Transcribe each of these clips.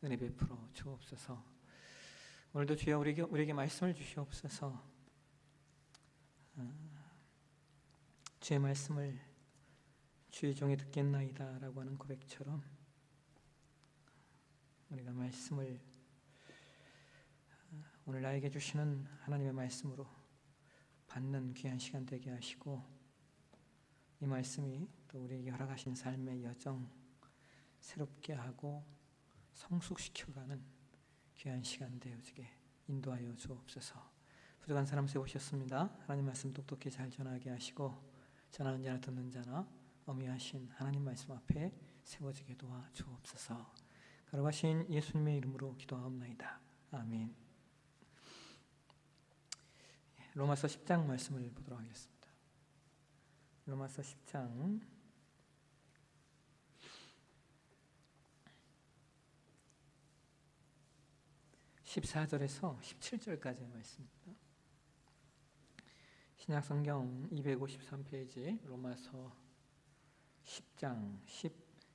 은혜 베풀어 주옵소서. 오늘도 주여 우리에게 말씀을 주시옵소서. 주의 말씀을 주의 종이 듣겠나이다 라고 하는 고백처럼 우리가 말씀을 오늘 나에게 주시는 하나님의 말씀으로 받는 귀한 시간 되게 하시고, 이 말씀이 또 우리에게 허락하신 삶의 여정 새롭게 하고 성숙시켜가는 귀한 시간 되어지게 인도하여 주옵소서. 부족한 사람 세우셨습니다. 하나님 말씀 똑똑히 잘 전하게 하시고, 전하는 자나 듣는 자나 어미하신 하나님 말씀 앞에 세워지게 도와 주옵소서. 거룩하신 예수님의 이름으로 기도하옵나이다. 아멘. 로마서 10장 말씀을 보도록 하겠습니다. 로마서 10장 14절에서 17절까지의 말씀입니다. 신약성경 253페이지 로마서 10장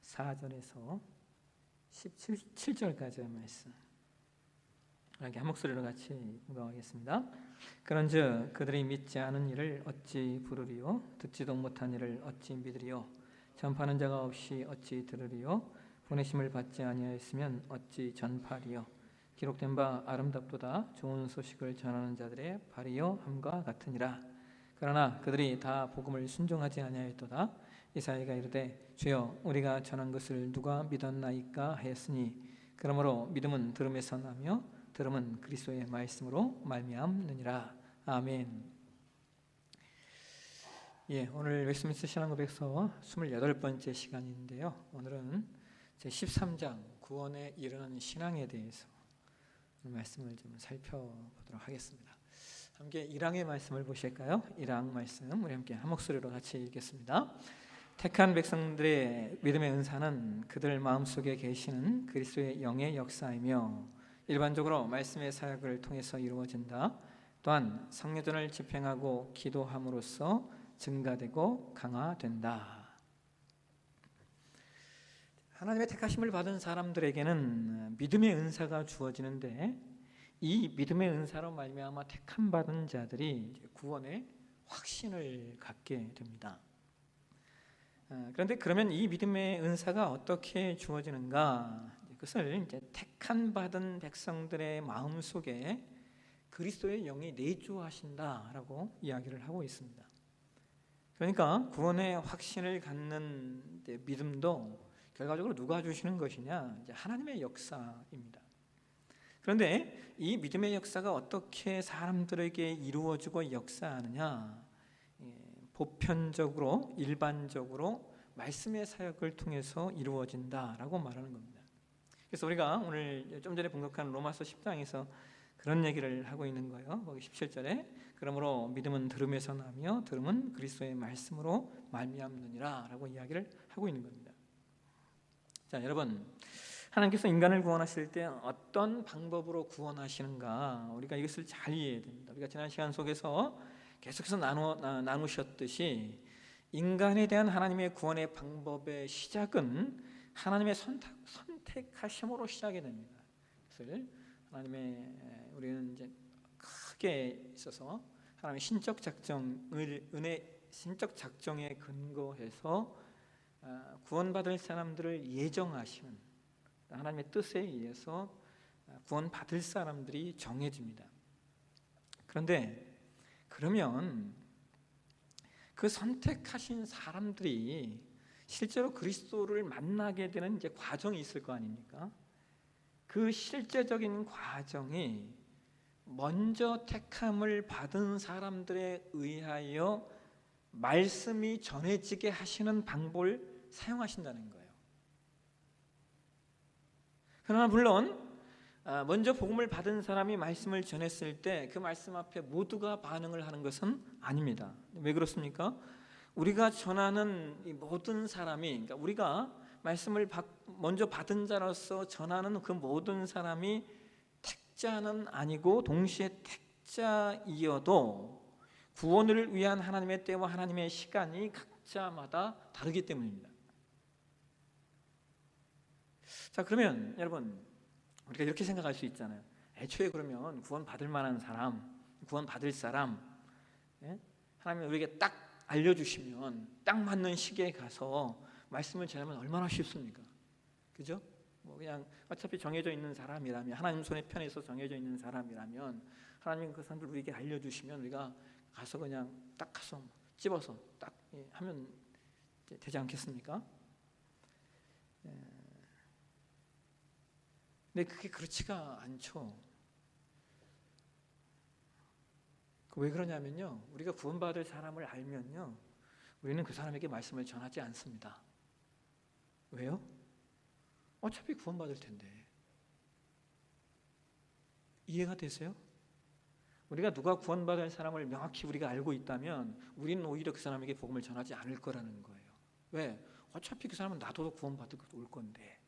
14절에서 17절까지의 말씀, 이렇게 한 목소리로 같이 공감하겠습니다. 그런즉 그들이 믿지 않은 이를 어찌 부르리요? 듣지도 못한 이를 어찌 믿으리요? 전파하는 자가 없이 어찌 들으리요? 보내심을 받지 아니하였으면 어찌 전파리요? 기록된 바 아름답도다 좋은 소식을 전하는 자들의 발이요 함과 같으니라. 그러나 그들이 다 복음을 순종하지 아니하였도다. 이사야가 이르되 주여 우리가 전한 것을 누가 믿었나이까 하였으니, 그러므로 믿음은 들음에서 나며 들음은 그리스도의 말씀으로 말미암느니라. 아멘. 오늘 웨스트민스터 신앙고백서 28번째 시간인데요, 오늘은 제 13장 구원에 이르는 신앙에 대해서 말씀을 좀 살펴보도록 하겠습니다. 함께 1항의 말씀을 보실까요? 1항 말씀 우리 함께 한 목소리로 같이 읽겠습니다. 택한 백성들의 믿음의 은사는 그들 마음속에 계시는 그리스도의 영의 역사이며 일반적으로 말씀의 사역을 통해서 이루어진다. 또한 성례전을 집행하고 기도함으로써 증가되고 강화된다. 하나님의 택하심을 받은 사람들에게는 믿음의 은사가 주어지는데, 이 믿음의 은사로 말미암아 택함 받은 자들이 구원의 확신을 갖게 됩니다. 그런데 그러면 이 믿음의 은사가 어떻게 주어지는가? 그것을 이제 택한 받은 백성들의 마음 속에 그리스도의 영이 내주하신다라고 이야기를 하고 있습니다. 그러니까 구원의 확신을 갖는 믿음도 결과적으로 누가 주시는 것이냐? 이제 하나님의 역사입니다. 그런데 이 믿음의 역사가 어떻게 사람들에게 이루어지고 역사하느냐? 보편적으로 일반적으로 말씀의 사역을 통해서 이루어진다라고 말하는 겁니다. 그래서 우리가 오늘 좀 전에 봉독한 로마서 10장에서 그런 얘기를 하고 있는 거예요. 거기 17절에 그러므로 믿음은 들음에서 나며 들음은 그리스도의 말씀으로 말미암느니라 라고 이야기를 하고 있는 겁니다. 자, 여러분, 하나님께서 인간을 구원하실 때 어떤 방법으로 구원하시는가, 우리가 이것을 잘 이해해야 됩니다. 우리가 지난 시간 속에서 계속해서 나누셨듯이 인간에 대한 하나님의 구원의 방법의 시작은 하나님의 선택하심으로 시작이 됩니다. 그래서 우리는 이제 크게 있어서 하나님의 신적 작정에 근거해서 구원받을 사람들을 예정하시는 하나님의 뜻에 의해서 구원받을 사람들이 정해집니다. 그러면 그 선택하신 사람들이 실제로 그리스도를 만나게 되는 이제 과정이 있을 거 아닙니까? 그 실제적인 과정이 먼저 택함을 받은 사람들에 의하여 말씀이 전해지게 하시는 방법을 사용하신다는 거예요. 그러나 물론 먼저 복음을 받은 사람이 말씀을 전했을 때 그 말씀 앞에 모두가 반응을 하는 것은 아닙니다. 왜 그렇습니까? 우리가 전하는 이 모든 사람이, 그러니까 우리가 말씀을 먼저 받은 자로서 전하는 그 모든 사람이 택자는 아니고 동시에 택자이어도 구원을 위한 하나님의 때와 하나님의 시간이 각자마다 다르기 때문입니다. 자, 그러면 여러분, 우리가 이렇게 생각할 수 있잖아요. 애초에 그러면 구원 받을 만한 사람, 구원 받을 사람, 하나님이 우리에게 딱 알려주시면 딱 맞는 시기에 가서 말씀을 전하면 얼마나 쉽습니까? 그죠? 뭐 그냥 어차피 정해져 있는 사람이라면, 하나님 손에 편에서 정해져 있는 사람이라면 하나님 그 사람들 우리에게 알려주시면 우리가 가서 그냥 딱 가서 집어서 딱 하면 되지 않겠습니까? 근데 그게 그렇지가 않죠. 왜 그러냐면요, 우리가 구원받을 사람을 알면요, 우리는 그 사람에게 말씀을 전하지 않습니다. 왜요? 어차피 구원받을 텐데. 이해가 되세요? 우리가 누가 구원받을 사람을 명확히 우리가 알고 있다면 우리는 오히려 그 사람에게 복음을 전하지 않을 거라는 거예요. 왜? 어차피 그 사람은 나도 구원받을 올 건데.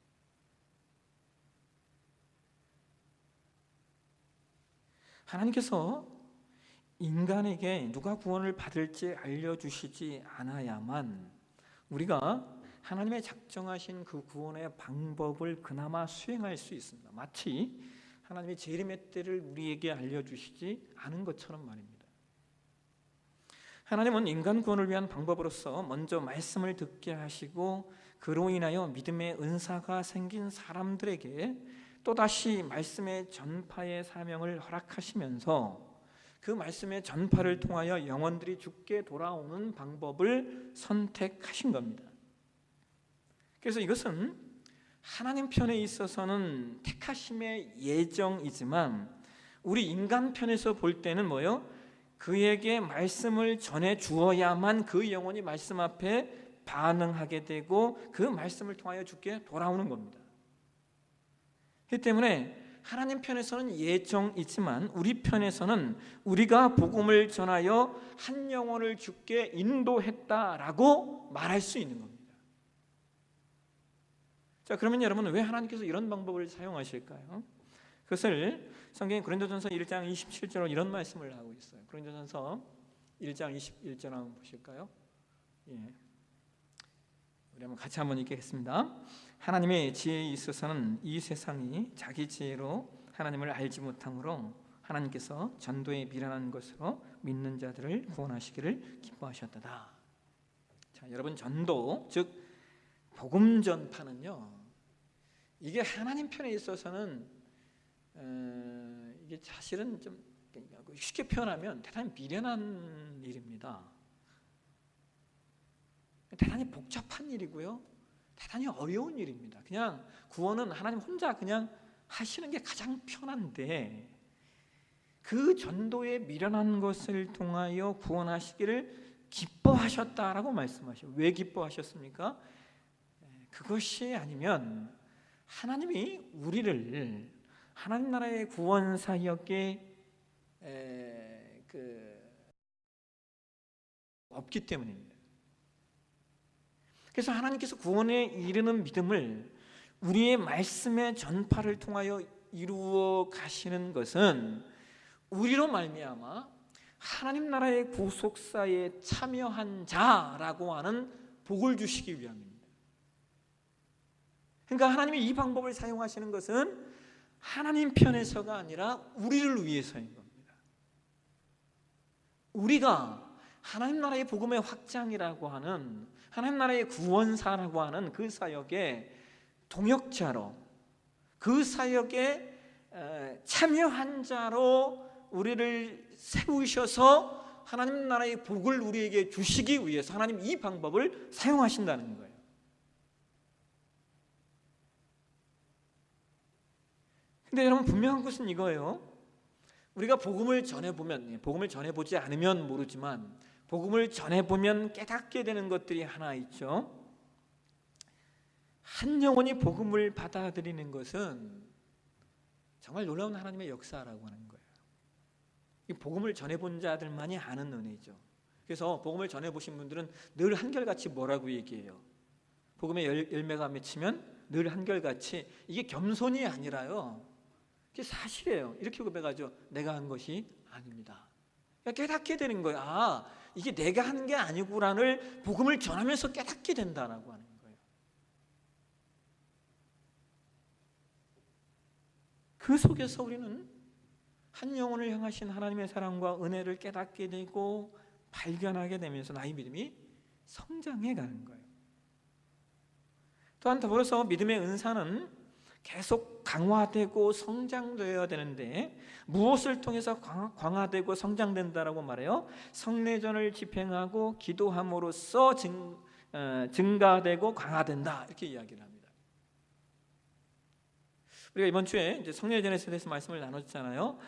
하나님께서 인간에게 누가 구원을 받을지 알려주시지 않아야만 우리가 하나님의 작정하신 그 구원의 방법을 그나마 수행할 수 있습니다. 마치 하나님의 재림의 때를 우리에게 알려주시지 않은 것처럼 말입니다. 하나님은 인간 구원을 위한 방법으로서 먼저 말씀을 듣게 하시고 그로 인하여 믿음의 은사가 생긴 사람들에게 또다시 말씀의 전파의 사명을 허락하시면서 그 말씀의 전파를 통하여 영혼들이 죽게 돌아오는 방법을 선택하신 겁니다. 그래서 이것은 하나님 편에 있어서는 택하심의 예정이지만 우리 인간 편에서 볼 때는 뭐예요? 그에게 말씀을 전해 주어야만 그 영혼이 말씀 앞에 반응하게 되고 그 말씀을 통하여 죽게 돌아오는 겁니다. 그렇기 때문에 하나님 편에서는 예정이지만 우리 편에서는 우리가 복음을 전하여 한 영혼을 죽게 인도했다라고 말할 수 있는 겁니다. 자, 그러면 여러분 왜 하나님께서 이런 방법을 사용하실까요? 그것을 성경 고린도전서 1장 27절로 이런 말씀을 하고 있어요. 고린도전서 1장 21절 한번 보실까요? 우리 한번 같이 한번 읽겠습니다. 하나님의 지혜에 있어서는 이 세상이 자기 지혜로 하나님을 알지 못하므로 하나님께서 전도에 미련한 것으로 믿는 자들을 구원하시기를 기뻐하셨다. 자, 여러분 전도 즉 복음 전파는요, 이게 하나님 편에 있어서는 이게 사실은 좀 쉽게 표현하면 대단히 미련한 일입니다. 대단히 복잡한 일이고요, 대단히 어려운 일입니다. 그냥 구원은 하나님 혼자 그냥 하시는 게 가장 편한데 그 전도에 미련한 것을 통하여 구원하시기를 기뻐하셨다라고 말씀하셔요. 왜 기뻐하셨습니까? 그것이 아니면 하나님이 우리를 하나님 나라의 구원 사역에 없기 때문입니다. 그래서 하나님께서 구원에 이르는 믿음을 우리의 말씀의 전파를 통하여 이루어 가시는 것은 우리로 말미암아 하나님 나라의 구속사에 참여한 자라고 하는 복을 주시기 위함입니다. 그러니까 하나님이 이 방법을 사용하시는 것은 하나님 편에서가 아니라 우리를 위해서인 겁니다. 우리가 하나님 나라의 복음의 확장이라고 하는, 하나님 나라의 구원사라고 하는 그 사역의 동역자로, 그 사역에 참여한 자로 우리를 세우셔서 하나님 나라의 복을 우리에게 주시기 위해서 하나님 이 방법을 사용하신다는 거예요. 근데 여러분 분명한 것은 이거예요. 우리가 복음을 전해보면, 복음을 전해보지 않으면 모르지만 복음을 전해보면 깨닫게 되는 것들이 하나 있죠. 한 영혼이 복음을 받아들이는 것은 정말 놀라운 하나님의 역사라고 하는 거예요. 이 복음을 전해본 자들만이 아는 은혜죠. 그래서 복음을 전해보신 분들은 늘 한결같이 뭐라고 얘기해요? 복음의 열매가 맺히면 늘 한결같이, 이게 겸손이 아니라요, 이게 사실이에요. 이렇게 고백하죠. 내가 한 것이 아닙니다. 그러니까 깨닫게 되는 거예요. 아, 이게 내가 한 게 아니구나를 복음을 전하면서 깨닫게 된다라고 하는 거예요. 그 속에서 우리는 한 영혼을 향하신 하나님의 사랑과 은혜를 깨닫게 되고 발견하게 되면서 나의 믿음이 성장해 가는 거예요. 또한 더불어서 믿음의 은사는 계속 강화되고 성장되어야 되는데 무엇을 통해서 강화되고 성장된다라고 말해요? 성례전을 집행하고 기도함으로써 증가되고 강화된다, 이렇게 이야기를 합니다. 우리가 이번 주에 이제 성례전에 대해서 말씀을 나눴잖아요.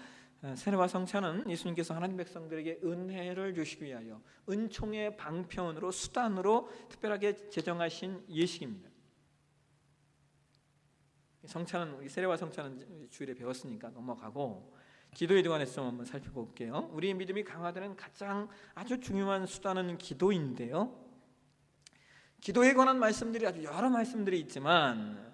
세례와 성찬은 예수님께서 하나님 백성들에게 은혜를 주시기 위하여 은총의 방편으로, 수단으로 특별하게 제정하신 예식입니다. 성찬은, 우리 세례와 성찬은 주일에 배웠으니까 넘어가고 기도에 관해서 좀 한번 살펴볼게요. 우리의 믿음이 강화되는 가장 아주 중요한 수단은 기도인데요. 기도에 관한 말씀들이 아주 여러 말씀들이 있지만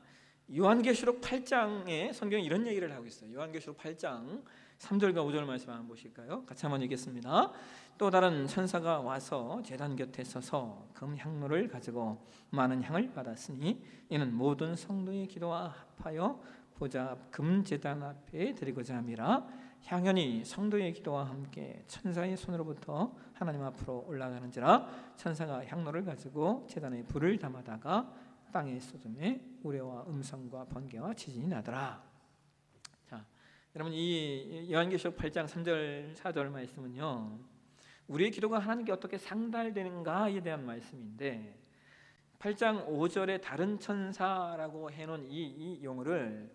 요한계시록 8장에 성경이 이런 얘기를 하고 있어요. 요한계시록 8장 3절과 5절 말씀 한번 보실까요? 같이 한번 읽겠습니다. 또 다른 천사가 와서 제단 곁에 서서 금향로를 가지고 많은 향을 받았으니 이는 모든 성도의 기도와 합하여 보좌 앞 금제단 앞에 드리고자 함이라. 향연이 성도의 기도와 함께 천사의 손으로부터 하나님 앞으로 올라가는지라. 천사가 향로를 가지고 제단에 불을 담아다가 땅에 쏟음에 우레와 음성과 번개와 지진이 나더라. 자, 여러분, 이 요한계시록 8장 3절 4절 말씀은요, 우리의 기도가 하나님께 어떻게 상달되는가에 대한 말씀인데 8장 5절에 다른 천사라고 해놓은 이 용어를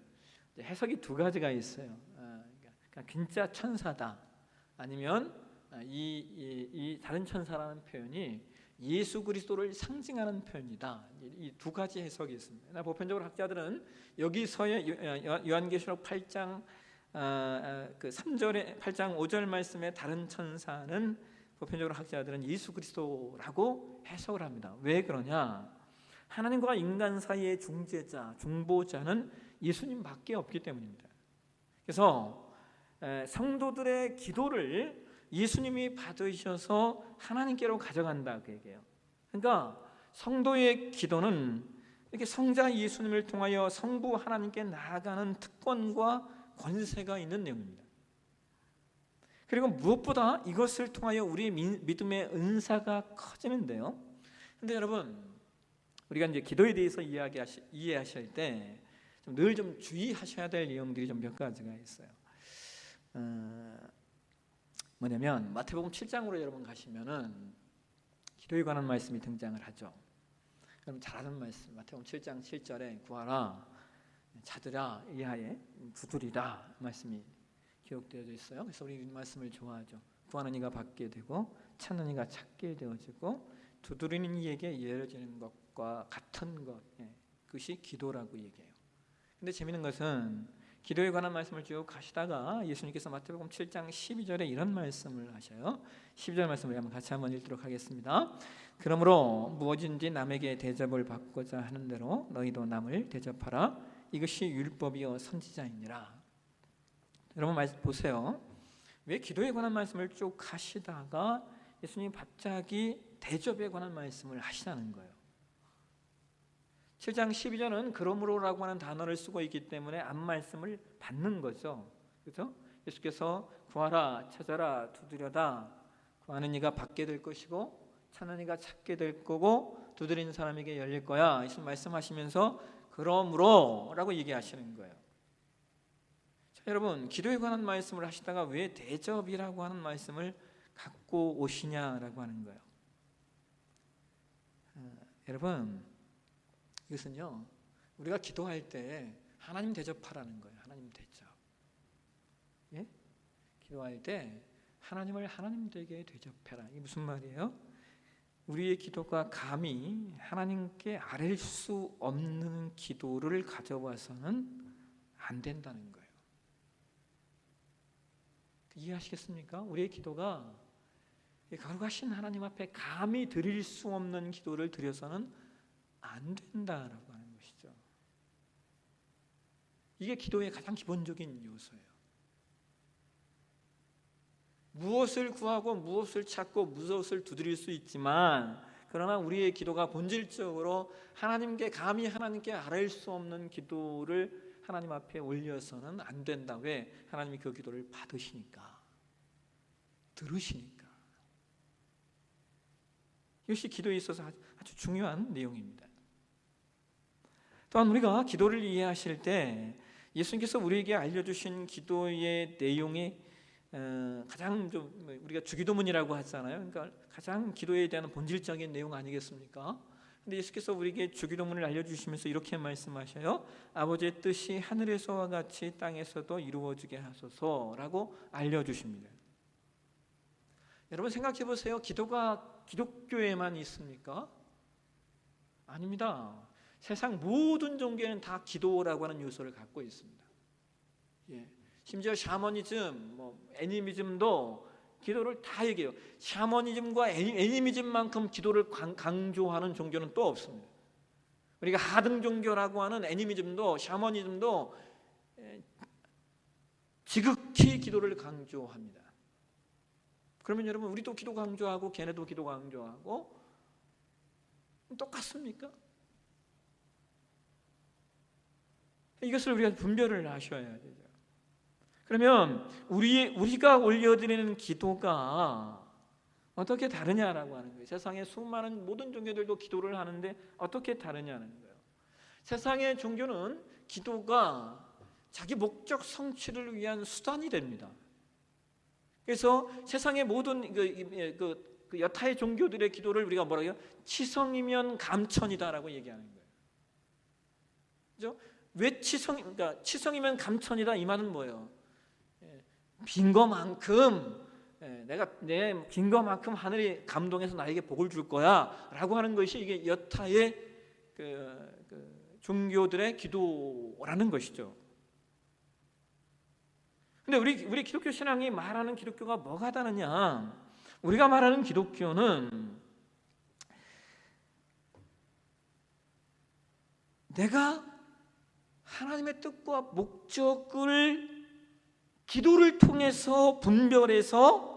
해석이 두 가지가 있어요. 그러니까 진짜 천사다, 아니면 이 다른 천사라는 표현이 예수 그리스도를 상징하는 표현이다. 이 두 가지 해석이 있습니다. 보편적으로 학자들은 여기서의 요한계시록 8장 3절에 8장 5절 말씀의 다른 천사는 보편적으로 학자들은 예수 그리스도라고 해석을 합니다. 왜 그러냐? 하나님과 인간 사이의 중재자, 중보자는 예수님밖에 없기 때문입니다. 그래서 성도들의 기도를 예수님이 받으셔서 하나님께로 가져간다고 얘기해요. 그러니까 성도의 기도는 이렇게 성자 예수님을 통하여 성부 하나님께 나아가는 특권과 권세가 있는 내용입니다. 그리고 무엇보다 이것을 통하여 우리의 믿음의 은사가 커지는데요. 근데 여러분, 우리가 이제 기도에 대해서 이해하실 때 늘 좀 주의하셔야 될 내용들이 좀 몇 가지가 있어요. 뭐냐면 마태복음 7장으로 여러분 가시면은 기도에 관한 말씀이 등장을 하죠. 여러분 잘 아는 말씀, 마태복음 7장 7절에 구하라, 찾으라, 이하에 두드리라 말씀이 기록되어 있어요. 그래서 우리 이 말씀을 좋아하죠. 구하는 이가 받게 되고 찾는 이가 찾게 되어지고 두드리는 이에게 열어지는 것과 같은 것, 그것이 기도라고 얘기해요. 근데 재미있는 것은 기도에 관한 말씀을 쭉 가시다가 예수님께서 마태복음 7장 12절에 이런 말씀을 하셔요. 12절 말씀을 같이 한번 읽도록 하겠습니다. 그러므로 무엇인지 남에게 대접을 받고자 하는 대로 너희도 남을 대접하라. 이것이 율법이요 선지자이니라. 여러분 말씀 보세요. 왜 기도에 관한 말씀을 쭉 하시다가 예수님이 갑자기 대접에 관한 말씀을 하시다는 거예요. 7장 12절은 그러므로라고 하는 단어를 쓰고 있기 때문에 앞말씀을 받는 거죠. 그렇죠? 예수께서 구하라, 찾아라, 두드려다. 구하는 이가 받게 될 것이고 찾는 이가 찾게 될 거고 두드리는 사람에게 열릴 거야. 예수님 말씀하시면서 그러므로라고 얘기하시는 거예요. 자, 여러분, 기도에 관한 말씀을 하시다가 왜 대접이라고 하는 말씀을 갖고 오시냐라고 하는 거예요. 여러분, 이것은요, 우리가 기도할 때 하나님 대접하라는 거예요. 하나님 대접. 예? 기도할 때 하나님을 하나님 되게 대접해라. 이게 무슨 말이에요? 우리의 기도가 감히 하나님께 아랠 수 없는 기도를 가져와서는 안 된다는 거예요. 이해하시겠습니까? 우리의 기도가 거룩하신 하나님 앞에 감히 드릴 수 없는 기도를 드려서는 안 된다라고 하는 것이죠. 이게 기도의 가장 기본적인 요소예요. 무엇을 구하고 무엇을 찾고 무엇을 두드릴 수 있지만 그러나 우리의 기도가 본질적으로 하나님께 감히 하나님께 아뢰일 수 없는 기도를 하나님 앞에 올려서는 안 된다. 왜? 하나님이 그 기도를 받으시니까, 들으시니까. 이것이 기도에 있어서 아주 중요한 내용입니다. 또한 우리가 기도를 이해하실 때 예수님께서 우리에게 알려주신 기도의 내용이 가장 좀 우리가 주기도문이라고 하잖아요. 그러니까 가장 기도에 대한 본질적인 내용 아니겠습니까? 근데 예수께서 우리에게 주기도문을 알려주시면서 이렇게 말씀하셔요. 아버지의 뜻이 하늘에서와 같이 땅에서도 이루어지게 하소서라고 알려주십니다. 여러분 생각해 보세요. 기도가 기독교에만 있습니까? 아닙니다. 세상 모든 종교에는 다 기도라고 하는 요소를 갖고 있습니다. 예. 심지어 샤머니즘, 애니미즘도 기도를 다 얘기해요. 샤머니즘과 애니미즘만큼 기도를 강조하는 종교는 또 없습니다. 우리가 하등 종교라고 하는 애니미즘도 샤머니즘도 지극히 기도를 강조합니다. 그러면 여러분 우리도 기도 강조하고 걔네도 기도 강조하고 똑같습니까? 이것을 우리가 분별을 하셔야 되죠. 그러면 우리가 올려드리는 기도가 어떻게 다르냐라고 하는 거예요. 세상의 수많은 모든 종교들도 기도를 하는데 어떻게 다르냐는 거예요. 세상의 종교는 기도가 자기 목적 성취를 위한 수단이 됩니다. 그래서 세상의 모든 그 여타의 종교들의 기도를 우리가 뭐라고 해요? 치성이면 감천이다라고 얘기하는 거예요. 그죠? 왜 그러니까 치성이면 감천이다 이 말은 뭐예요? 빈 거만큼 내가 내 빈 거만큼 하늘이 감동해서 나에게 복을 줄 거야라고 하는 것이 이게 여타의 그 종교들의 기도라는 것이죠. 근데 우리 기독교 신앙이 말하는 기독교가 뭐가 다르냐? 우리가 말하는 기독교는 내가 하나님의 뜻과 목적을 기도를 통해서 분별해서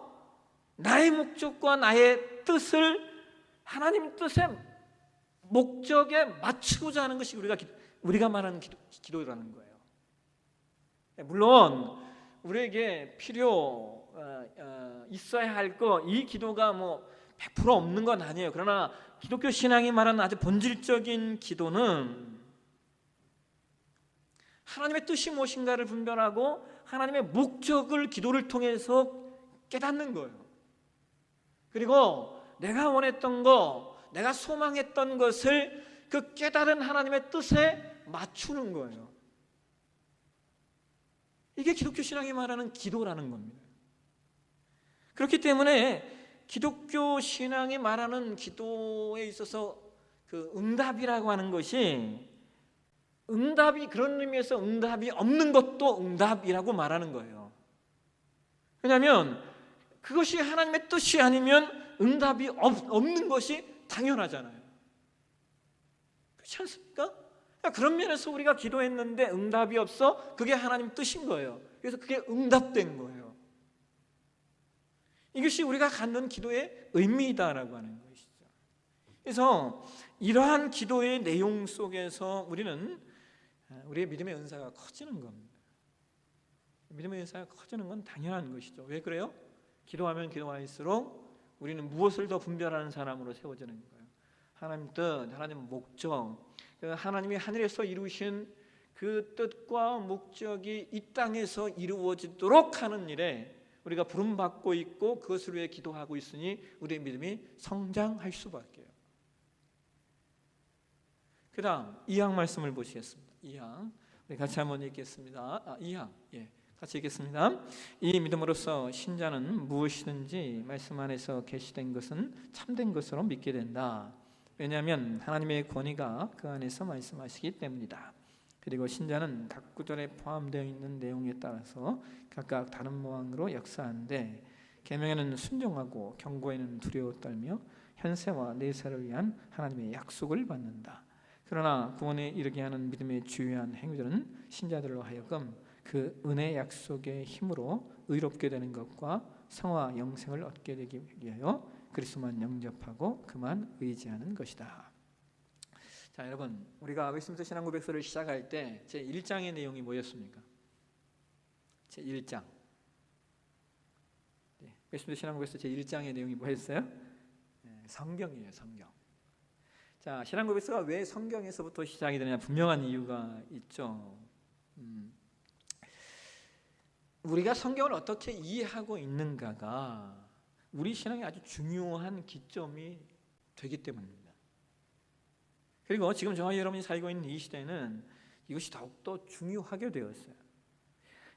나의 목적과 나의 뜻을 하나님 뜻의 목적에 맞추고자 하는 것이 우리가 말하는 기도라는 거예요. 물론 우리에게 있어야 할 이 기도가 100% 없는 건 아니에요. 그러나 기독교 신앙이 말하는 아주 본질적인 기도는 하나님의 뜻이 무엇인가를 분별하고 하나님의 목적을 기도를 통해서 깨닫는 거예요. 그리고 내가 원했던 거, 내가 소망했던 것을 그 깨달은 하나님의 뜻에 맞추는 거예요. 이게 기독교 신앙이 말하는 기도라는 겁니다. 그렇기 때문에 기독교 신앙이 말하는 기도에 있어서 그 응답이라고 하는 것이 그런 의미에서 응답이 없는 것도 응답이라고 말하는 거예요. 왜냐하면 그것이 하나님의 뜻이 아니면 응답이 없는 것이 당연하잖아요. 그렇지 않습니까? 그런 면에서 우리가 기도했는데 응답이 없어? 그게 하나님 뜻인 거예요. 그래서 그게 응답된 거예요. 이것이 우리가 갖는 기도의 의미이다라고 하는 것이죠. 그래서 이러한 기도의 내용 속에서 우리는 우리의 믿음의 은사가 커지는 겁니다. 믿음의 은사가 커지는 건 당연한 것이죠. 왜 그래요? 기도하면 기도할수록 우리는 무엇을 더 분별하는 사람으로 세워지는 거예요. 하나님 뜻, 하나님 목적, 하나님이 하늘에서 이루신 그 뜻과 목적이 이 땅에서 이루어지도록 하는 일에 우리가 부름받고 있고 그것을 위해 기도하고 있으니 우리의 믿음이 성장할 수밖에요. 그 다음 2장 말씀을 보시겠습니다. 2장 우리 같이 한번 읽겠습니다. 2장 같이 읽겠습니다. 이 믿음으로써 신자는 무엇이든지 말씀 안에서 계시된 것은 참된 것으로 믿게 된다. 왜냐하면 하나님의 권위가 그 안에서 말씀하시기 때문이다. 그리고 신자는 각 구절에 포함되어 있는 내용에 따라서 각각 다른 모양으로 역사하는데 계명에는 순종하고 경고에는 두려워 떨며 현세와 내세를 위한 하나님의 약속을 받는다. 그러나 구원에 이르게 하는 믿음의 주요한 행위들은 신자들로 하여금 그 은혜 약속의 힘으로 의롭게 되는 것과 성화 영생을 얻게 되기 위하여 그리스도만 영접하고 그만 의지하는 것이다. 자, 여러분, 우리가 웨스트민스터 신앙 고백서를 시작할 때 제 1장의 내용이 뭐였습니까? 제 1장. 네, 웨스트민스터 신앙 고백서 제 1장의 내용이 뭐였어요? 네, 성경이에요, 성경. 자, 신앙 고백서가 왜 성경에서부터 시작이 되느냐, 분명한 이유가 있죠. 우리가 성경을 어떻게 이해하고 있는가가 우리 신앙의 아주 중요한 기점이 되기 때문입니다. 그리고 지금 저와 여러분이 살고 있는 이 시대는 이것이 더욱더 중요하게 되었어요.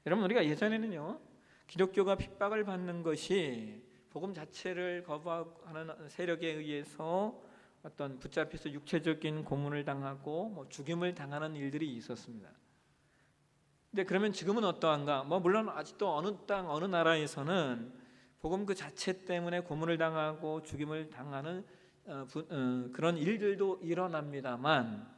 여러분, 우리가 예전에는요, 기독교가 핍박을 받는 것이 복음 자체를 거부하는 세력에 의해서 어떤 붙잡혀서 육체적인 고문을 당하고 죽임을 당하는 일들이 있었습니다. 근데 그러면 지금은 어떠한가? 물론 아직도 어느 땅 어느 나라에서는 복음 그 자체 때문에 고문을 당하고 죽임을 당하는 그런 일들도 일어납니다만,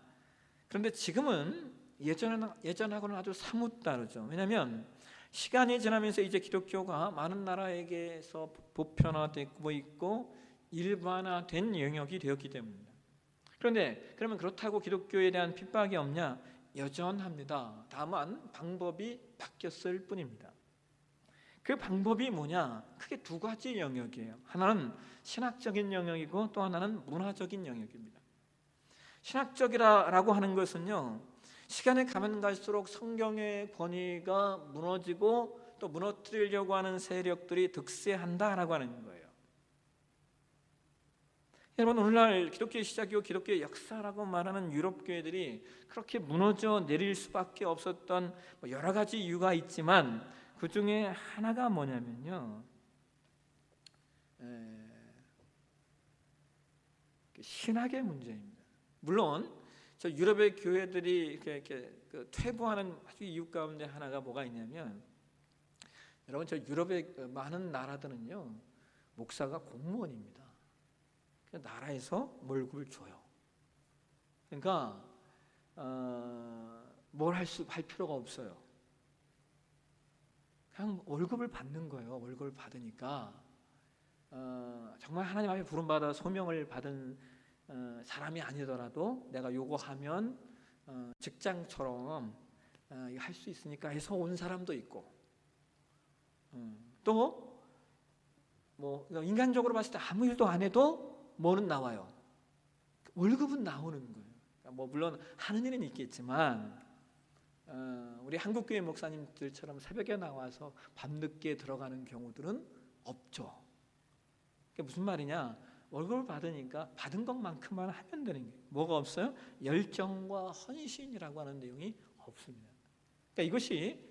그런데 지금은 예전하고는 아주 사뭇 다르죠. 왜냐하면 시간이 지나면서 이제 기독교가 많은 나라에게서 보편화되고 있고 일반화된 영역이 되었기 때문입니다. 그런데 그러면 그렇다고 기독교에 대한 핍박이 없냐? 여전합니다. 다만 방법이 바뀌었을 뿐입니다. 그 방법이 뭐냐? 크게 두 가지 영역이에요. 하나는 신학적인 영역이고 또 하나는 문화적인 영역입니다. 신학적이라고 하는 것은요, 시간에 가면 갈수록 성경의 권위가 무너지고 또 무너뜨리려고 하는 세력들이 득세한다라고 하는 거예요. 여러분, 오늘날 기독교의 시작이고 기독교의 역사라고 말하는 유럽 교회들이 그렇게 무너져 내릴 수밖에 없었던 여러 가지 이유가 있지만 그 중에 하나가 뭐냐면요, 신학의 문제입니다. 물론 저 유럽의 교회들이 이렇게 퇴보하는 아주 이유 가운데 하나가 뭐가 있냐면, 여러분, 저 유럽의 많은 나라들은요, 목사가 공무원입니다. 나라에서 월급을 줘요. 그러니까 뭘 할 필요가 없어요. 그냥 월급을 받는 거예요. 월급을 받으니까 정말 하나님 앞에 부름받아 소명을 받은 사람이 아니더라도 내가 요거하면 직장처럼 할 수 있으니까 해서 온 사람도 있고, 또 인간적으로 봤을 때 아무 일도 안 해도 뭐는 나와요? 월급은 나오는 거예요. 그러니까 물론 하는 일은 있겠지만 우리 한국교회 목사님들처럼 새벽에 나와서 밤늦게 들어가는 경우들은 없죠. 그게 무슨 말이냐? 월급을 받으니까 받은 것만큼만 하면 되는 거예요. 뭐가 없어요? 열정과 헌신이라고 하는 내용이 없습니다. 그러니까 이것이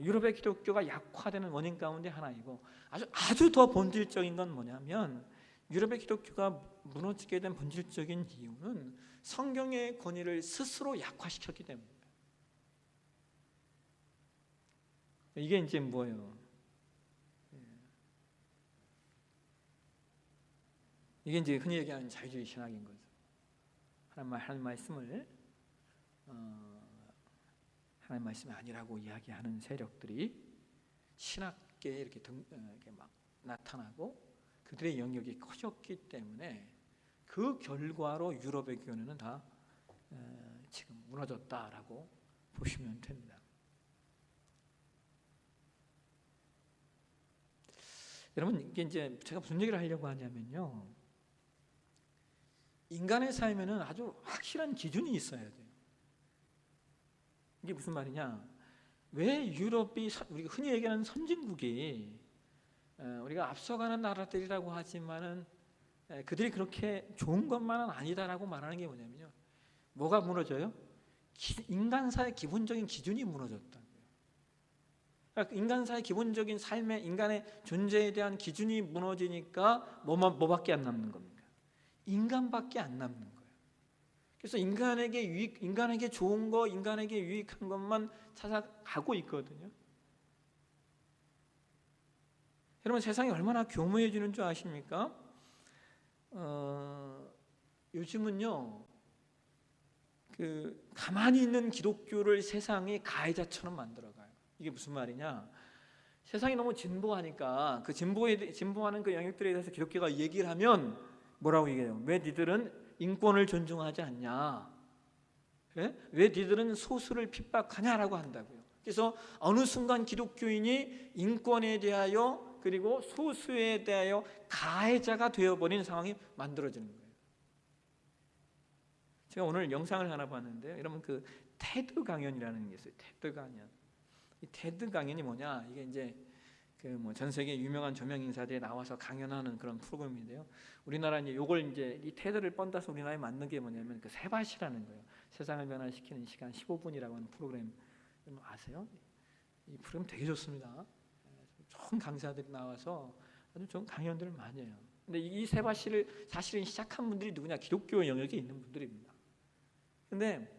유럽의 기독교가 약화되는 원인 가운데 하나이고, 아주 더 본질적인 건 뭐냐면, 유럽의 기독교가 무너지게 된 본질적인 이유는 성경의 권위를 스스로 약화시켰기 때문입니다. 이게 이제 뭐예요? 이게 이제 흔히 얘기하는 자유주의 신학인 거죠. 하나님 말씀을 하나님 말씀이 아니라고 이야기하는 세력들이 신학계에 이렇게 막 나타나고 그들의 영역이 커졌기 때문에 그 결과로 유럽의 교회는 다 지금 무너졌다라고 보시면 됩니다. 여러분, 이게 이제 제가 무슨 얘기를 하려고 하냐면요, 인간의 삶에는 아주 확실한 기준이 있어야 돼요. 이게 무슨 말이냐? 왜 유럽이, 우리가 흔히 얘기하는 선진국이 우리가 앞서가는 나라들이라고 하지만은 그들이 그렇게 좋은 것만은 아니다라고 말하는 게 뭐냐면요, 뭐가 무너져요? 인간사의 기본적인 기준이 무너졌다고요. 그러니까 인간사의 기본적인 삶의 인간의 존재에 대한 기준이 무너지니까 뭐밖에 안 남는 겁니까? 인간밖에 안 남는 거예요. 그래서 인간에게 좋은 거, 인간에게 유익한 것만 찾아가고 있거든요. 여러분, 세상이 얼마나 교묘해지는 줄 아십니까? 요즘은요, 가만히 있는 기독교를 세상이 가해자처럼 만들어가요. 이게 무슨 말이냐? 세상이 너무 진보하니까 그 진보하는 그 영역들에 대해서 기독교가 얘기를 하면 뭐라고 얘기해요? 왜 니들은 인권을 존중하지 않냐? 예? 왜 니들은 소수를 핍박하냐라고 한다고요. 그래서 어느 순간 기독교인이 인권에 대하여 그리고 소수에 대하여 가해자가 되어버리는 상황이 만들어지는 거예요. 제가 오늘 영상을 하나 봤는데요. 여러분 그 테드 강연이라는 게 있어요. 테드 강연. 이 테드 강연이 뭐냐? 이게 이제 그 뭐 전 세계 유명한 조명 인사들이 나와서 강연하는 그런 프로그램인데요. 우리나라 이제 요걸 이제 이 테드를 뻔다서 우리나라에 만든 게 뭐냐면 그 세바시라는 거예요. 세상을 변화시키는 시간 15분이라고 하는 프로그램 아세요? 이 프로그램 되게 좋습니다. 좋은 강사들이 나와서 아주 좋은 강연들을 많이 해요. 근데 이 세바시를 사실은 시작한 분들이 누구냐? 기독교 영역에 있는 분들입니다. 근데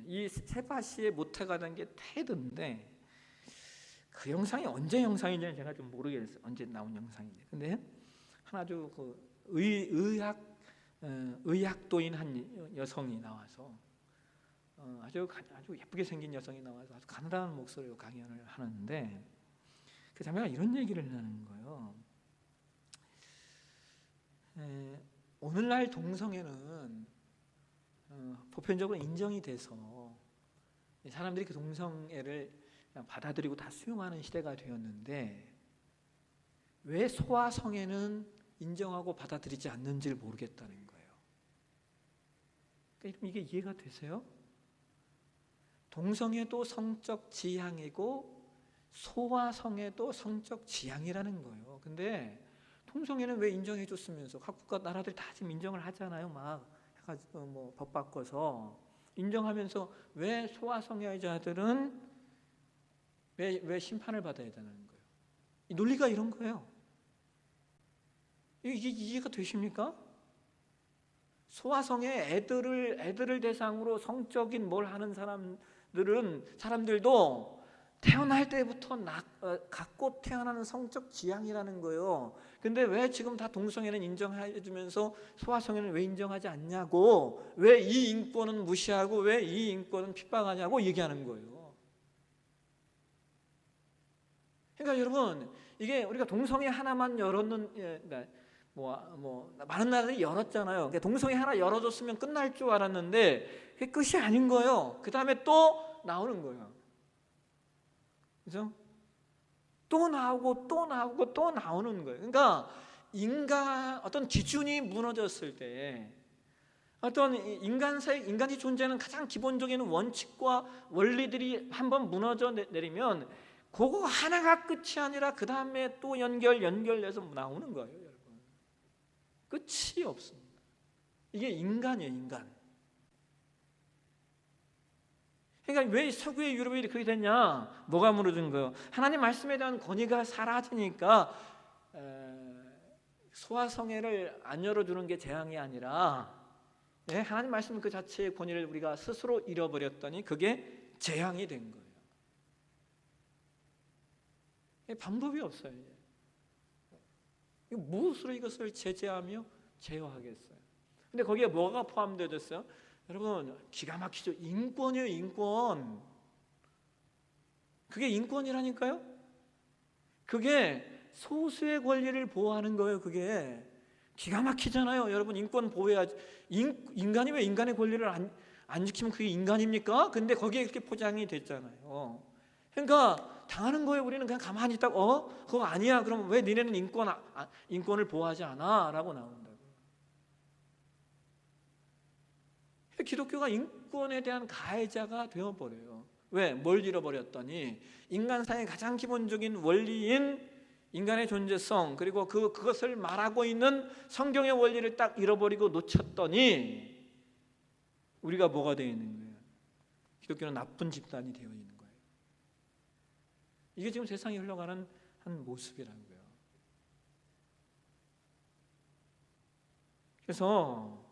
이 세바시의 모태가 된 게 테드인데 그 영상이 언제 영상인지는 제가 좀 모르겠어요. 언제 나온 영상인지. 근데 하나 아주 그 의학도인 한 여성이 나와서 아주 예쁘게 생긴 여성이 나와서 아주 가느다란 목소리로 강연을 하는데 그 자매가 이런 얘기를 하는 거예요. 오늘날 동성애는 보편적으로 인정이 돼서 사람들이 그 동성애를 그냥 받아들이고 다 수용하는 시대가 되었는데 왜 소아 성애는 인정하고 받아들이지 않는지를 모르겠다는 거예요. 그러니까 이게 이해가 되세요? 동성애도 성적 지향이고 소아 성애도 성적 지향이라는 거예요. 근데 동성애는 왜 인정해 줬으면서 각국가 나라들이 다 지금 인정을 하잖아요. 막 해가지고 뭐 법 바꿔서 인정하면서 왜 소아 성애자들은 왜 심판을 받아야 되는 거예요? 이 논리가 이런 거예요. 이게 이해가 되십니까? 소아성애 애들을 대상으로 성적인 뭘 하는 사람들도 태어날 때부터 갖고 태어나는 성적 지향이라는 거예요. 근데 왜 지금 다 동성애는 인정해 주면서 소아성애는 왜 인정하지 않냐고, 왜 이 인권은 무시하고 왜 이 인권은 핍박하냐고 얘기하는 거예요. 그러니까 여러분, 이게 우리가 동성애 하나만 열었는 많은 나라들이 열었잖아요. 그러니까 동성애 하나 열어줬으면 끝날 줄 알았는데 그게 끝이 아닌 거예요. 그 다음에 또 나오는 거예요. 그죠? 또 나오고 또 나오고 또 나오는 거예요. 그러니까 어떤 기준이 무너졌을 때, 어떤 인간이 존재하는 가장 기본적인 원칙과 원리들이 한번 무너져 내리면 그거 하나가 끝이 아니라 그 다음에 또 연결해서 나오는 거예요, 여러분. 끝이 없습니다. 이게 인간이에요, 인간. 그러니까 왜 서구의 유럽이 그렇게 됐냐? 뭐가 무너진 거예요? 하나님 말씀에 대한 권위가 사라지니까 소아성애를 안 열어주는 게 재앙이 아니라 하나님 말씀 그 자체의 권위를 우리가 스스로 잃어버렸더니 그게 재앙이 된 거예요. 방법이 없어요. 무엇으로 이것을 제재하며 제어하겠어요? 근데 거기에 뭐가 포함되어졌어요? 여러분, 기가 막히죠. 인권이에요, 인권. 그게 인권이라니까요. 그게 소수의 권리를 보호하는 거예요. 그게 기가 막히잖아요. 여러분, 인권 보호해야지. 인간이 왜 인간의 권리를 안 지키면 그게 인간입니까? 근데 거기에 그렇게 포장이 됐잖아요. 그러니까 당하는 거예요. 우리는 그냥 가만히 있다가 그거 아니야. 그럼 왜 니네는 인권을 보호하지 않아? 라고 나온다고요. 기독교가 인권에 대한 가해자가 되어버려요. 왜? 뭘 잃어버렸더니 인간사의 가장 기본적인 원리인 인간의 존재성, 그리고 그것을 말하고 있는 성경의 원리를 딱 잃어버리고 놓쳤더니 우리가 뭐가 되어 있는 거예요? 기독교는 나쁜 집단이 되어 있는 거예요. 이게 지금 세상에 흘러가는 한 모습이라고요. 그래서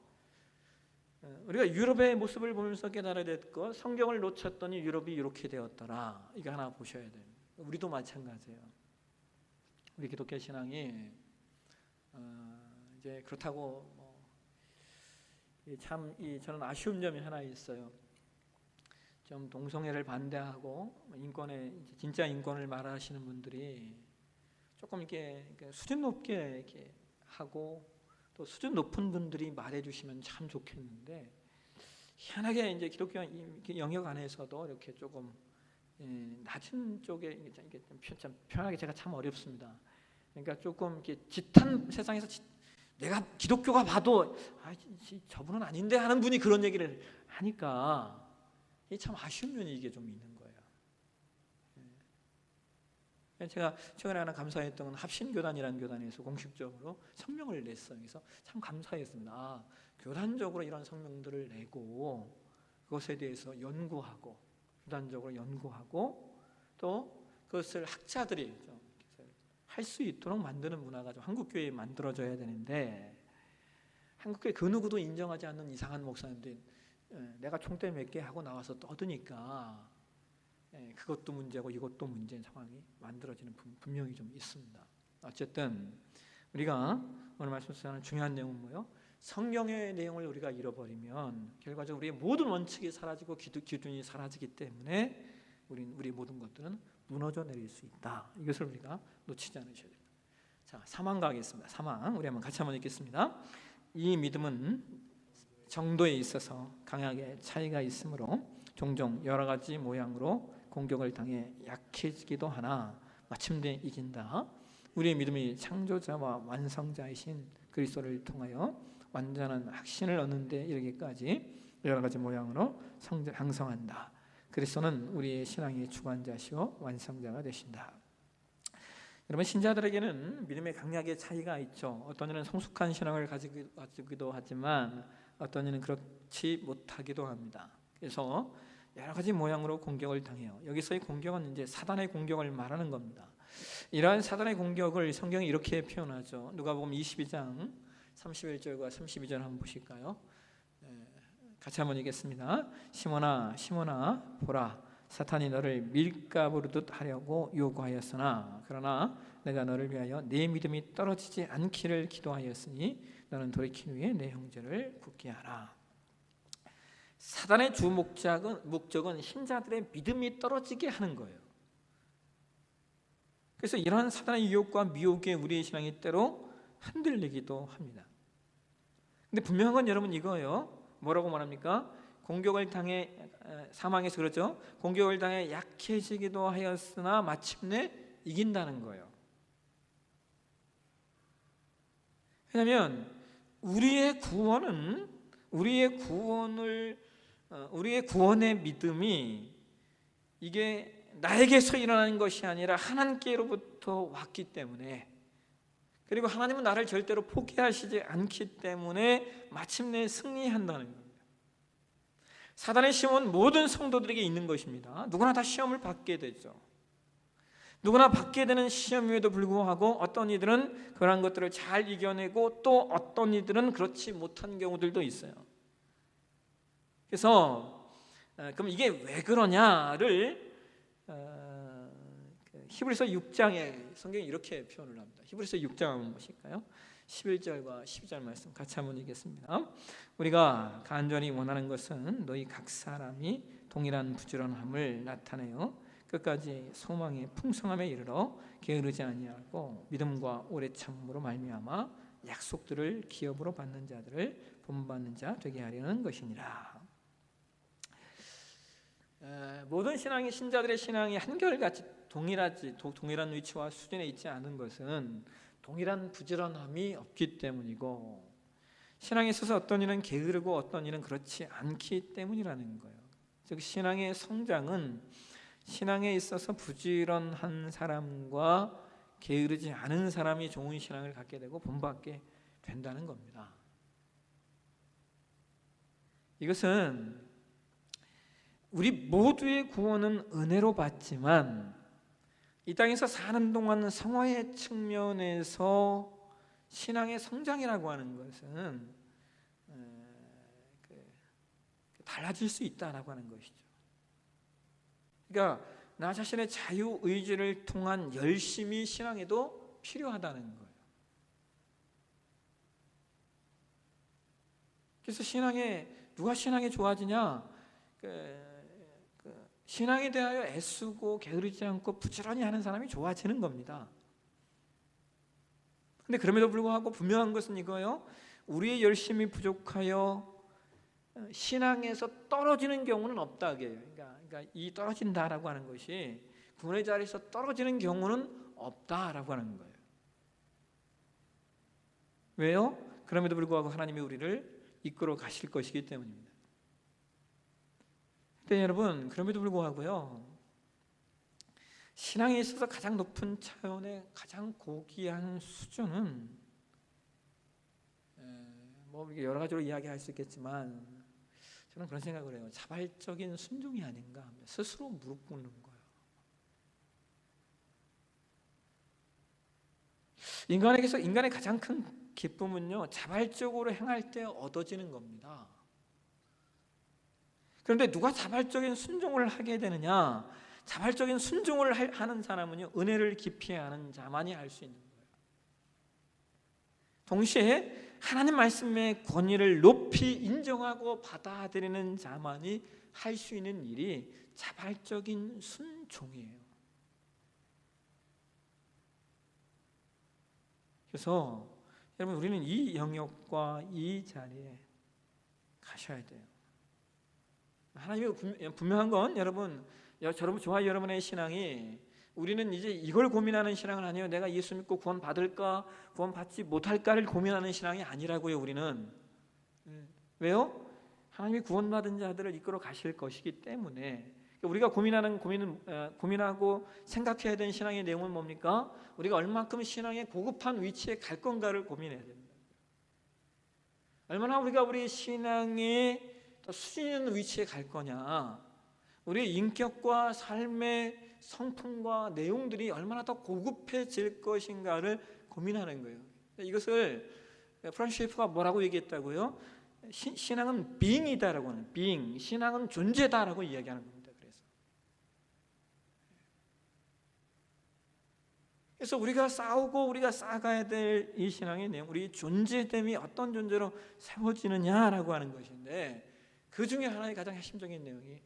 우리가 유럽의 모습을 보면서 깨달아야 될 것, 성경을 놓쳤더니 유럽이 이렇게 되었더라. 이거 하나 보셔야 돼요. 우리도 마찬가지예요. 우리 기독교 신앙이 이제 그렇다고 저는 아쉬운 점이 하나 있어요. 좀 동성애를 반대하고 진짜 인권을 말하시는 분들이 조금 이렇게 수준 높게 이렇게 하고 또 수준 높은 분들이 말해주시면 참 좋겠는데 희한하게 이제 기독교 영역 안에서도 이렇게 조금 낮은 쪽에 이게 참 표현하기 제가 참 어렵습니다. 그러니까 조금 이렇게 짓한 세상에서 내가 기독교가 봐도 저분은 아닌데 하는 분이 그런 얘기를 하니까 이게 참 아쉬운 면이 이게 좀 있는 거예요. 제가 최근에 하나 감사했던 건 합신교단이라는 교단에서 공식적으로 성명을 냈어요. 그래서 참 감사했습니다. 교단적으로 이런 성명들을 내고 그것에 대해서 연구하고 교단적으로 연구하고 또 그것을 학자들이 할 수 있도록 만드는 문화가 좀 한국교회에 만들어져야 되는데 한국교회 그 누구도 인정하지 않는 이상한 목사님들 내가 총대 몇 개 하고 나와서 떠드니까 그것도 문제고 이것도 문제인 상황이 만들어지는 분명히 좀 있습니다. 어쨌든 우리가 오늘 말씀하는 중요한 내용은 뭐예요? 성경의 내용을 우리가 잃어버리면 결과적으로 우리의 모든 원칙이 사라지고 기준이 사라지기 때문에 우리 모든 것들은 무너져 내릴 수 있다. 이것을 우리가 놓치지 않으셔야 됩니다. 자, 3항 가겠습니다. 3항 우리 한번 같이 한번 읽겠습니다. 이 믿음은 정도에 있어서 강하게 차이가 있으므로 종종 여러 가지 모양으로 공격을 당해 약해지기도 하나 마침내 이긴다. 우리의 믿음이 창조자와 완성자이신 그리스도를 통하여 완전한 확신을 얻는 데 이르기까지 여러 가지 모양으로 형성한다. 그리스도는 우리의 신앙의 주관자시오 완성자가 되신다. 여러분, 신자들에게는 믿음의 강약의 차이가 있죠. 어떤 이는 성숙한 신앙을 가지기도 하지만 어떤 이는 그렇지 못하기도 합니다. 그래서 여러 가지 모양으로 공격을 당해요. 여기서의 공격은 이제 사단의 공격을 말하는 겁니다. 이러한 사단의 공격을 성경이 이렇게 표현하죠. 누가복음 22장 31절과 32절 한번 보실까요? 같이 한번 읽겠습니다. 시몬아 시몬아 보라 사탄이 너를 밀가부르듯 하려고 요구하였으나 그러나 내가 너를 위하여 내 믿음이 떨어지지 않기를 기도하였으니 너는 돌이킨 후에 내 형제를 굳게 하라. 사단의 주 목적은 신자들의 믿음이 떨어지게 하는 거예요. 그래서 이러한 사단의 유혹과 미혹에 우리의 신앙이 때로 흔들리기도 합니다. 근데 분명한 건 여러분 이거예요. 뭐라고 말합니까? 공격을 당해 사망해서 그렇죠. 공격을 당해 약해지기도 하였으나 마침내 이긴다는 거예요. 왜냐하면 우리의 구원의 믿음이 이게 나에게서 일어나는 것이 아니라 하나님께로부터 왔기 때문에, 그리고 하나님은 나를 절대로 포기하시지 않기 때문에 마침내 승리한다는 겁니다. 사단의 시험은 모든 성도들에게 있는 것입니다. 누구나 다 시험을 받게 되죠. 누구나 받게 되는 시험임에도 불구하고 어떤 이들은 그러한 것들을 잘 이겨내고 또 어떤 이들은 그렇지 못한 경우들도 있어요. 그래서 그럼 이게 왜 그러냐를 히브리서 6장에 성경이 이렇게 표현을 합니다. 히브리서 6장 한번 보실까요? 11절과 12절 말씀 같이 한번 읽겠습니다. 우리가 간절히 원하는 것은 너희 각 사람이 동일한 부지런함을 나타내어 끝까지 소망의 풍성함에 이르러 게으르지 아니하고 믿음과 오래 참음으로 말미암아 약속들을 기업으로 받는 자들을 본받는 자 되게 하려는 것이니라. 모든 신자들의 신앙이 한결같이 동일한 위치와 수준에 있지 않은 것은 동일한 부지런함이 없기 때문이고, 신앙에 있어서 어떤 이는 게으르고 어떤 이는 그렇지 않기 때문이라는 거예요. 즉 신앙의 성장은 신앙에 있어서 부지런한 사람과 게으르지 않은 사람이 좋은 신앙을 갖게 되고 본받게 된다는 겁니다. 이것은 우리 모두의 구원은 은혜로 받지만 이 땅에서 사는 동안 성화의 측면에서 신앙의 성장이라고 하는 것은 달라질 수 있다라고 하는 것이죠. 그러니까 나 자신의 자유의지를 통한 열심이 신앙에도 필요하다는 거예요. 그래서 누가 신앙에 좋아지냐? 신앙에 대하여 애쓰고 게으르지 않고 부지런히 하는 사람이 좋아지는 겁니다. 근데 그럼에도 불구하고 분명한 것은 이거예요. 우리의 열심이 부족하여 신앙에서 떨어지는 경우는 없다. 그러니까 이 떨어진다라고 하는 것이 구원의 자리에서 떨어지는 경우는 없다라고 하는 거예요. 왜요? 그럼에도 불구하고 하나님이 우리를 이끌어 가실 것이기 때문입니다. 근데 여러분, 그럼에도 불구하고요, 신앙에 있어서 가장 높은 차원의 가장 고귀한 수준은 뭐 여러 가지로 이야기할 수 있겠지만 저는 그런 생각을 해요. 자발적인 순종이 아닌가 합니다. 스스로 무릎 꿇는 거예요. 인간에게서 인간의 가장 큰 기쁨은요, 자발적으로 행할 때 얻어지는 겁니다. 그런데 누가 자발적인 순종을 하게 되느냐? 자발적인 순종을 하는 사람은요, 은혜를 깊이 아는 자만이 할 수 있는 거예요. 동시에 하나님 말씀의 권위를 높이 인정하고 받아들이는 자만이 할 수 있는 일이 자발적인 순종이에요. 그래서 여러분, 우리는 이 영역과 이 자리에 가셔야 돼요. 하나님이 분명한 건 여러분, 저와 여러분의 신앙이, 우리는 이제 이걸 고민하는 신앙은 아니에요. 내가 예수 믿고 구원 받을까, 구원 받지 못할까를 고민하는 신앙이 아니라고요. 우리는 왜요? 하나님이 구원받은 자들을 이끌어 가실 것이기 때문에. 우리가 고민하고 생각해야 되는 신앙의 내용은 뭡니까? 우리가 얼마큼 신앙의 고급한 위치에 갈 건가를 고민해야 됩니다. 얼마나 우리가 우리 신앙의 수준 있는 위치에 갈 거냐, 우리의 인격과 삶의 성품과 내용들이 얼마나 더 고급해질 것인가를 고민하는 거예요. 이것을 프란시스 셰퍼가 뭐라고 얘기했다고요? 신앙은 being이다라고 하는, being, 신앙은 존재다라고 이야기하는 겁니다. 그래서 우리가 싸우고 우리가 쌓아가야 될 이 신앙의 내용, 우리 존재됨이 어떤 존재로 세워지느냐라고 하는 것인데, 그 중에 하나의 가장 핵심적인 내용이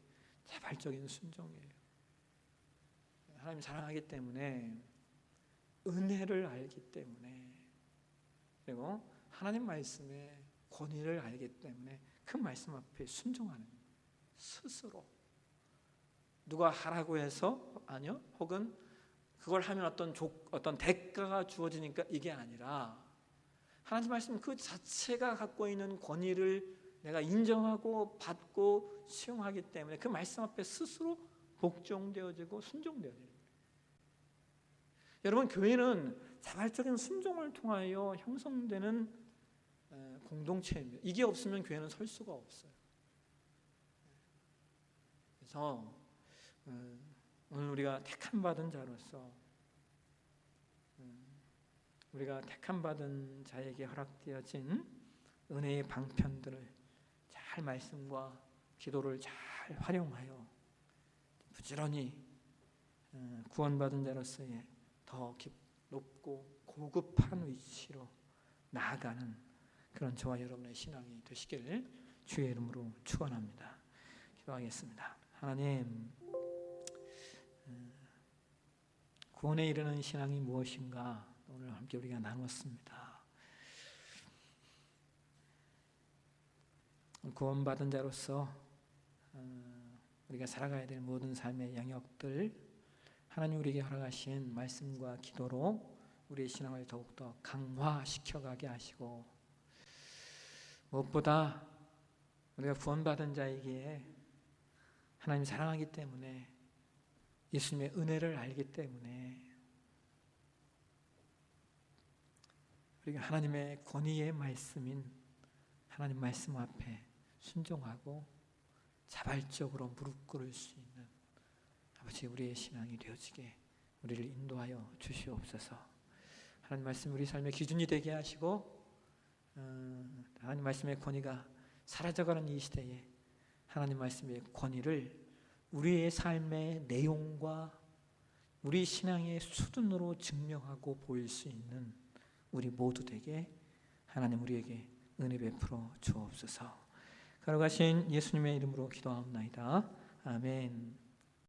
자발적인 순종이에요. 하나님 사랑하기 때문에, 은혜를 알기 때문에, 그리고 하나님 말씀의 권위를 알기 때문에 그 말씀 앞에 순종하는, 스스로 누가 하라고 해서, 아니요, 혹은 그걸 하면 어떤 대가가 주어지니까 이게 아니라, 하나님 말씀 그 자체가 갖고 있는 권위를 내가 인정하고 받고 수용하기 때문에 그 말씀 앞에 스스로 복종되어지고 순종되어지는 거예요. 여러분, 교회는 자발적인 순종을 통하여 형성되는 공동체입니다. 이게 없으면 교회는 설 수가 없어요. 그래서 오늘 우리가 택함받은 자로서, 우리가 택함받은 자에게 허락되어진 은혜의 방편들을 잘, 말씀과 기도를 잘 활용하여 부지런히 구원받은 자로서의 더 높고 고급한 위치로 나아가는 그런 저와 여러분의 신앙이 되시길 주의 이름으로 축원합니다. 기도하겠습니다. 하나님, 구원에 이르는 신앙이 무엇인가 오늘 함께 우리가 나누었습니다. 구원받은 자로서 우리가 살아가야 될 모든 삶의 영역들, 하나님 우리에게 허락하신 말씀과 기도로 우리의 신앙을 더욱더 강화시켜가게 하시고, 무엇보다 우리가 구원받은 자에게 하나님 사랑하기 때문에, 예수님의 은혜를 알기 때문에 우리가 하나님의 권위의 말씀인 하나님 말씀 앞에 순종하고 자발적으로 무릎 꿇을 수 있는 아버지, 우리의 신앙이 되어지게 우리를 인도하여 주시옵소서. 하나님 말씀 우리 삶의 기준이 되게 하시고, 하나님 말씀의 권위가 사라져가는 이 시대에 하나님 말씀의 권위를 우리의 삶의 내용과 우리 신앙의 수준으로 증명하고 보일 수 있는 우리 모두 되게 하나님 우리에게 은혜 베풀어 주옵소서. 걸어가신 예수님의 이름으로 기도하옵나이다. 아멘.